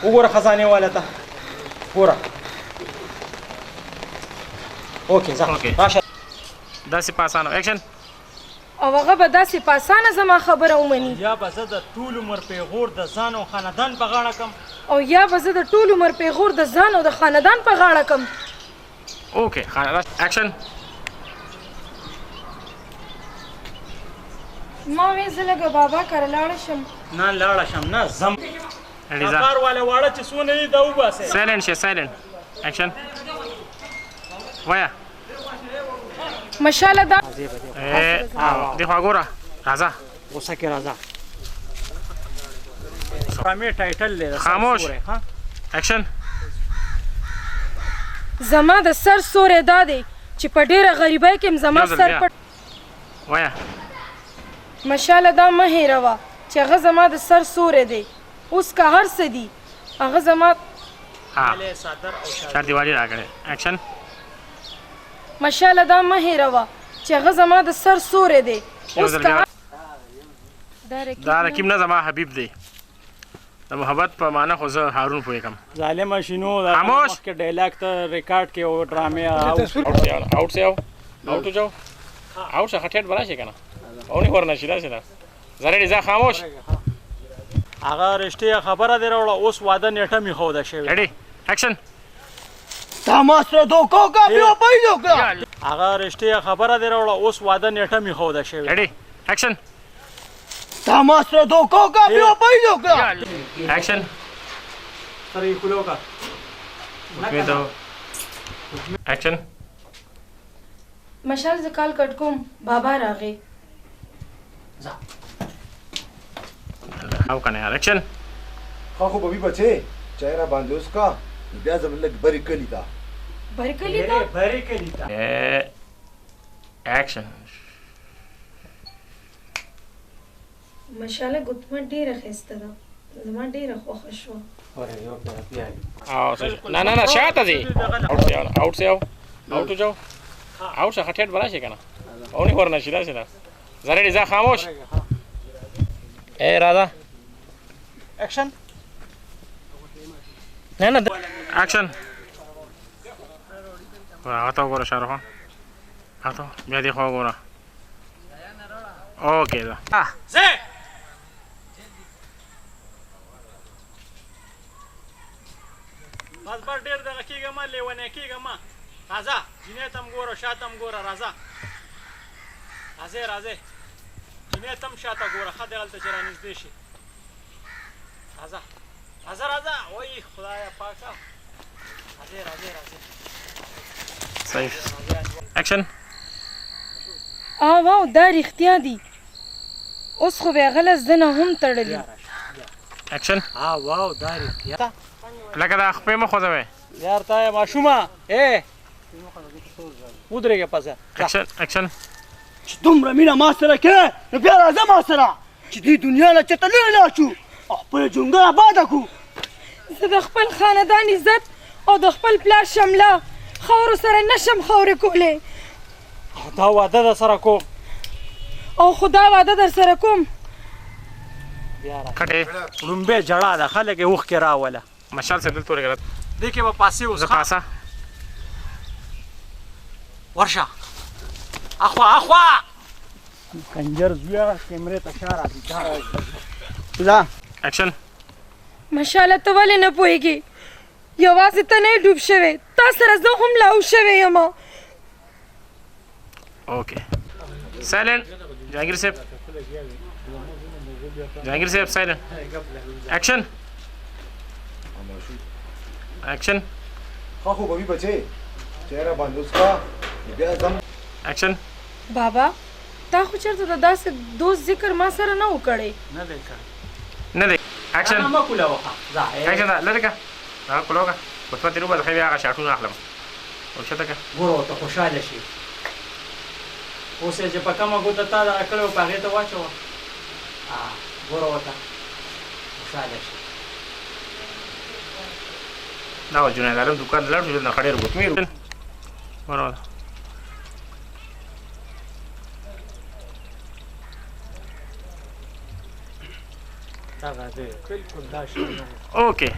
وګوره خزانه والا ته ګوره اوکې ځه راشه داسې پاسانو اکشن او هغه به داسې په اسانه زما خبره ومني یا به زه د ټول عمر پیغور د ځان او خاندان په غاړه کم او یا به زه د ټول عمر پیغور د ځان او د خاندان په غاړه کم اوکې اکشن ما وې زه لږه بابا کره لاړه شم نه لاړه شم نه زم کار والا واړه چې څونه یې دا وباسئ سایلنټ شه سایلنټ اکشن ویا مشاله دا دی خوا ګوره راځه غوسه کې راځه سپامې ټایټل دی خاموش اکشن زما د سر سورې دا دی چې په ډېره غریبۍ کې زما سر پټ ویا مشاله دا مه هېروه چې هغه زما د سر سورې دی اوس که هر څه دي هغه زما چار دیوالي راکړې اکشن مشاله دا مه هېروه چې هغه زما د سر سورې دی اوس که دا رقیب نه زما حبیب دی د محبت په معنا خو زه هارون پوهېږم ظالمه شنو دا خاموش مخکې ډایلاګ ته ریکارډ کې او ډرامې आउट से आओ आउट जाओ आउट से हटेट बना शे kana او نه ورنه شي دا څه ده زره دې ځه خاموش هغه رښتیا خبره دی راوړه اوس واده نیټه می خو ده شوی ریډي اکشن Tamastro doko cambio payo ka. هغه رښتیا خبره دی راوړه اوس واده نیټه می خو ده شوی ریډي اکشن Tamastro doko cambio payo ka. اکشن سره یې کولو کا اوکې ته اکشن مشال زه کال کټ کوم بابا راغی او کنه یار اکشن خو ببي بچي چهره باندې اوس کا بیا زموږ لګ بری کلی تا برکلی دا بری کلی تا اکشن مشاله ګوتمه ډیره ښایسته ده زما ډیره خوښه شوه او نه نه نه شاته دي आउट से आओ आउट जाओ आउट से हटेट बना शे kana او نه ورنه شي دا څه ده زره دې ځه خاموش اے راځه اکشن نه نه اکشن هاته وګوره شاهرخ خان هاته بیا دې خوا وګوره اوکې دا زه بس بس ډېر دغه کېږه ما لیونی کېږه ما راځه جینۍ ته هم ګوره شا ته هم ګوره راځه راځئ راځئ جینۍ ته هم شا ته ګوره ښه دی هلته چې رانږدې شي راځه راځه راځه وایي خدایه پاکه راځئ راځئ راځئ صحیح اکشن واو دا رښتیا دي اوس خو بیا غله زنه هم تړلي اکشن واو دا رښتیا لکه دا خپې مه خوځوئ یار ته ماشومه ودرېږه پسه اکشن اکشن چې دومره مینه ما سره کې نو بیا راځه ما سره چې دې دنیا نه چېرته لرې لاړ شو او خپله جونګړه آباده کړو زه د خپل خاندان عزت او د خپل پلار شمله خاورو سره نشم خاورې کولی دا واده در سره کوم او خو دا واده در سره کوم کټې لومبۍ جړه ده خلک یې اوښکې راوله مشال سے دل تورې غلط دې کې به پاسې اوس زه پاسه ورشه اخوا اخوا کنجر زویه کیمرې ته شا راځي ځه اکشن مشاله ته ولې نه پوهېږې یوازې ته نه یې ډوب شوې تا سره زه هم لاو شوې یم اوکې سایلنٹ جهانگیر صاحب جهانگیر صاحب سایلنٹ اکشن اکشن خو ببي بچي چهره باندې اوس کا بیا زم اکشن بابا تا خو چېرته د داسې دوست ذکر ما سره نه و کړی نه دی کړی نه دی اکشن ما کوله وخه ځه اکشن دا لري کا دا کولوګه په تیرو بل خو بیا هغه شاټونه اخلم او شته کا ګوره ورته خوشحاله شي اوس یې چې په کومه ګوته تا دغه کړی و په هغې ته واچوه ګوره ورته خوشحاله شي دا و جنید عالم دکان لاړ شو نه خړې رغوت مې ورو دا غاځي بالکل دا شي اوکې